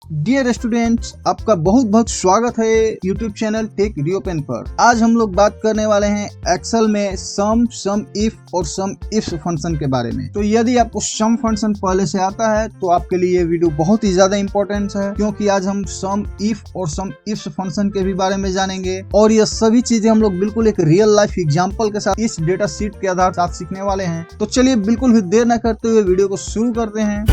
Dear students, आपका बहुत बहुत स्वागत है यूट्यूब चैनल टेक रियोपेन पर। आज हम लोग बात करने वाले हैं एक्सेल में सम इफ और सम इफ फंक्शन के बारे में। तो यदि आपको सम फंक्शन पहले से आता है तो आपके लिए ये वीडियो बहुत ही ज्यादा इंपॉर्टेंट है, क्योंकि आज हम सम इफ और सम इफ फंक्शन के भी बारे में जानेंगे और ये सभी चीजें हम लोग बिल्कुल एक रियल लाइफ एग्जाम्पल के साथ इस डेटा शीट के आधार साथ सीखने वाले हैं। तो चलिए बिल्कुल भी देर न करते हुए वीडियो को शुरू करते हैं।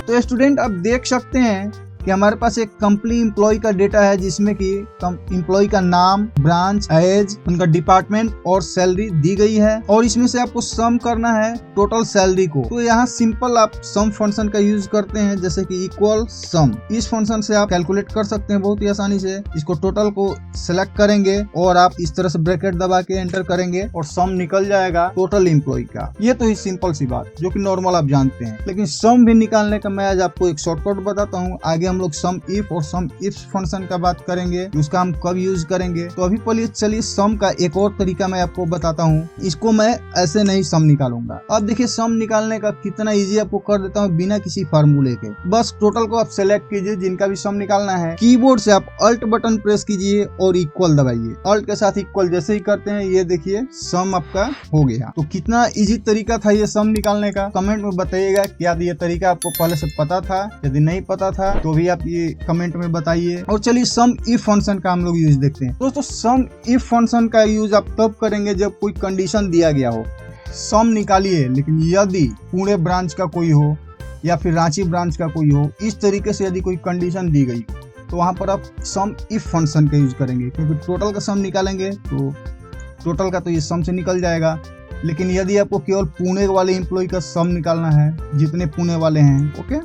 तो स्टूडेंट, आप देख सकते हैं कि हमारे पास एक कंपनी एम्प्लॉय का डेटा है, जिसमें कि एम्प्लॉय का नाम, ब्रांच, एज, उनका डिपार्टमेंट और सैलरी दी गई है और इसमें से आपको सम करना है टोटल सैलरी को। तो यहाँ सिंपल आप सम फंक्शन का यूज करते हैं, जैसे कि इक्वल सम। इस फंक्शन से आप कैलकुलेट कर सकते हैं बहुत ही आसानी से। इसको टोटल को सिलेक्ट करेंगे और आप इस तरह से ब्रैकेट दबा के एंटर करेंगे और सम निकल जाएगा टोटल एम्प्लॉय का। ये तो ही सिंपल सी बात जो कि नॉर्मल आप जानते हैं, लेकिन सम भी निकालने का मैं आज आपको एक शॉर्टकट बताता हूँ। आगे हम लोग सम इफ और सम इफ फंक्शन का बात करेंगे, उसका हम कब यूज करेंगे। तो अभी पहले चलिए सम का एक और तरीका मैं आपको बताता हूँ। इसको मैं ऐसे नहीं सम निकालूंगा। अब देखिए सम निकालने का कितना इजी आपको कर देता हूँ बिना किसी फार्मूले के। बस टोटल को आप सेलेक्ट कीजिए, जिनका भी सम निकालना है। कीबोर्ड से आप अल्ट बटन प्रेस कीजिए और इक्वल दबाइए। अल्ट के साथ इक्वल जैसे ही करते हैं, ये देखिए सम आपका हो गया। तो कितना इजी तरीका था ये सम निकालने का, कमेंट में बताइएगा। क्या ये तरीका आपको पहले से पता था? यदि नहीं पता था तो भी आप ये कमेंट में बताइए। और चलिए सम इफ फंक्शन का हम लोग यूज देखते हैं। दोस्तों, सम इफ फंक्शन का यूज आप तब करेंगे जब कोई कंडीशन दिया गया हो। सम निकालिए, लेकिन यदि पुणे ब्रांच का कोई हो या फिर रांची ब्रांच का कोई हो, इस तरीके से यदि कोई कंडीशन दी गई तो वहां पर आप सम इफ फंक्शन का यूज करेंगे, क्योंकि टोटल का सम निकालेंगे तो टोटल का तो ये सम से निकल जाएगा। लेकिन यदि आपको केवल पुणे वाले एम्प्लॉय का सम निकालना है, जितने पुणे वाले हैं, ओके,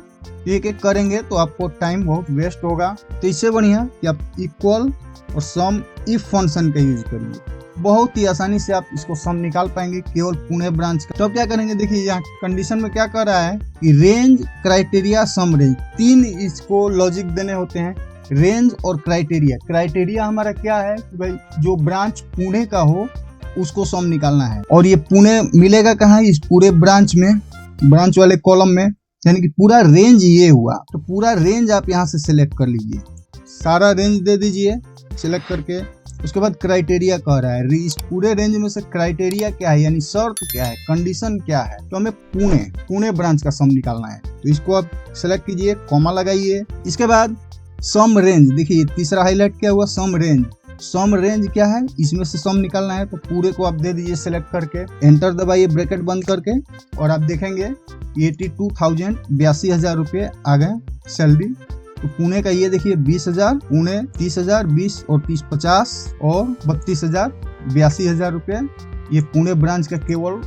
एक एक करेंगे तो आपको टाइम बहुत वेस्ट होगा। तो इससे बढ़िया कि आप इक्वल और सम इफ फंक्शन का यूज करिए। बहुत ही आसानी से आप इसको सम निकाल पाएंगे केवल पुणे ब्रांच का। तो क्या करेंगे, देखिए यहाँ कंडीशन में क्या कर रहा है कि रेंज, क्राइटेरिया, सम रेंज, तीन इसको लॉजिक देने होते हैं, रेंज और क्राइटेरिया। क्राइटेरिया हमारा क्या है कि भाई जो ब्रांच पुणे का हो उसको सम निकालना है। और ये पुणे मिलेगा कहाँ? इस पूरे ब्रांच में, ब्रांच वाले कॉलम में, यानी कि पूरा रेंज ये हुआ। तो पूरा रेंज आप यहाँ से सिलेक्ट कर लीजिए, सारा रेंज दे दीजिए सिलेक्ट करके। उसके बाद क्राइटेरिया कह रहा है इस पूरे रेंज में से क्राइटेरिया क्या है, यानी शर्त क्या है, कंडीशन क्या है। तो हमें पुणे ब्रांच का सम निकालना है, तो इसको आप सिलेक्ट कीजिए, कॉमा लगाइए। इसके बाद सम रेंज, देखिए तीसरा हाईलाइट क्या हुआ, सम रेंज। सम रेंज क्या है, इसमें से सम निकालना है, तो पूरे को आप दे दीजिए सिलेक्ट करके, एंटर दबाइए ब्रैकेट बंद करके, और आप देखेंगे 82,000 82,000 रुपये आ गए सैलरी। तो पुणे का ये देखिए 20,000, पुणे 30,000, 20 और 30 50 और 32,000 82,000 रुपये। ये पुणे ब्रांच का केवल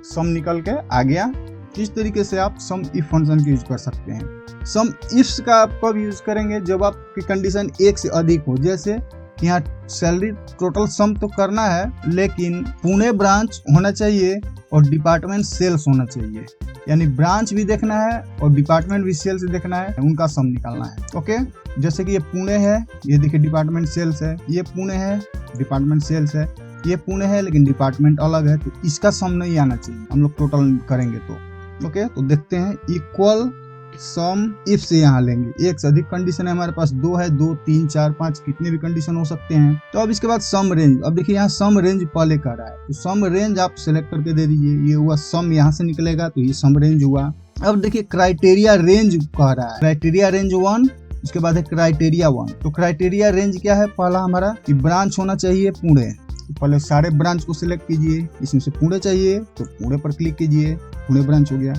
सम निकल के आ गया। इस तरीके से आप सम इफ फंक्शन का यूज कर सकते हैं। सम इफ्स का आप कब यूज करेंगे, जब आपकी कंडीशन एक से अधिक हो। जैसे यहाँ सैलरी टोटल सम तो करना है, लेकिन पुणे ब्रांच होना चाहिए और डिपार्टमेंट सेल्स होना चाहिए, यानी ब्रांच भी देखना है और डिपार्टमेंट भी सेल्स देखना है, उनका सम निकालना है। ओके, जैसे कि ये पुणे है, ये देखिए डिपार्टमेंट सेल्स है, ये पुणे है, डिपार्टमेंट सेल्स है, ये पुणे है लेकिन डिपार्टमेंट अलग है, तो इसका सम नहीं आना चाहिए हम लोग टोटल करेंगे तो। ओके, तो देखते हैं इक्वल सम इफ से यहाँ लेंगे। एक से अधिक कंडीशन है हमारे पास, 2 है, 2 3 4 5 कितने भी कंडीशन हो सकते हैं। तो अब इसके बाद सम रेंज। अब देखिए यहाँ सम रेंज पहले कर रहा है, तो सम रेंज आप सिलेक्ट करके दे दीजिए। ये हुआ सम, यहाँ से निकलेगा तो ये सम रेंज हुआ। अब देखिए क्राइटेरिया रेंज कह रहा है, क्राइटेरिया रेंज 1, उसके बाद है क्राइटेरिया 1। तो क्राइटेरिया रेंज क्या है, पहला हमारा कि ब्रांच होना चाहिए पुणे। तो पहले सारे ब्रांच को सिलेक्ट कीजिए, इसमें से पुणे चाहिए तो पुणे पर क्लिक कीजिए, पुणे ब्रांच हो गया।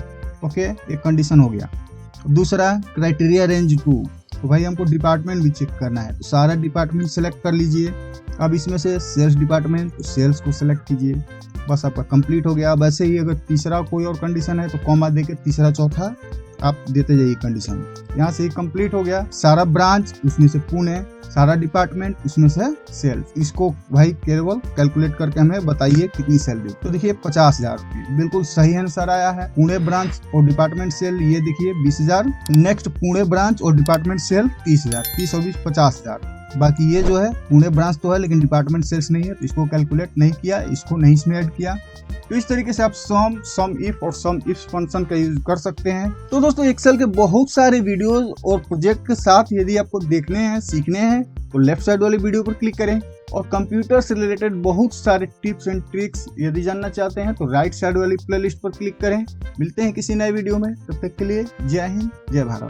ओके, एक कंडीशन हो गया। दूसरा क्राइटेरिया रेंज 2, तो भाई हमको डिपार्टमेंट भी चेक करना है, तो सारा डिपार्टमेंट सेलेक्ट कर लीजिए। अब इसमें से सेल्स डिपार्टमेंट, तो सेल्स को सिलेक्ट कीजिए, बस आपका कंप्लीट हो गया। अब ऐसे ही अगर तीसरा कोई और कंडीशन है तो कॉमा देके तीसरा चौथा आप देते जाइए कंडीशन। यहाँ से ही कंप्लीट हो गया। सारा ब्रांच, उसमें से पुणे, सारा डिपार्टमेंट, उसमें से सेल्स। इसको भाई केवल कैलकुलेट करके हमें बताइए कितनी सैलरी। तो देखिए 50,000 रुपये, बिल्कुल सही आंसर आया है। पुणे ब्रांच और डिपार्टमेंट सेल ये देखिए 20,000। नेक्स्ट पुणे ब्रांच और डिपार्टमेंट सेल 30,000, 30 और 20 50,000। बाकी ये जो है पुणे ब्रांच तो है लेकिन डिपार्टमेंट सेल्स नहीं है, तो इसको कैलकुलेट नहीं किया, इसको नहीं इसमें ऐड किया। तो इस तरीके से आप सम इफ और सम इफ फंक्शन का यूज कर सकते हैं। तो दोस्तों एक्सेल के बहुत सारे वीडियोस और प्रोजेक्ट के साथ यदि आपको देखने हैं, सीखने हैं, तो लेफ्ट साइड वाली वीडियो पर क्लिक करें। और कंप्यूटर से रिलेटेड बहुत सारे टिप्स एंड ट्रिक्स यदि जानना चाहते हैं तो राइट साइड वाली प्लेलिस्ट पर क्लिक करें। मिलते हैं किसी नए वीडियो में, तब तक के लिए जय हिंद, जय भारत।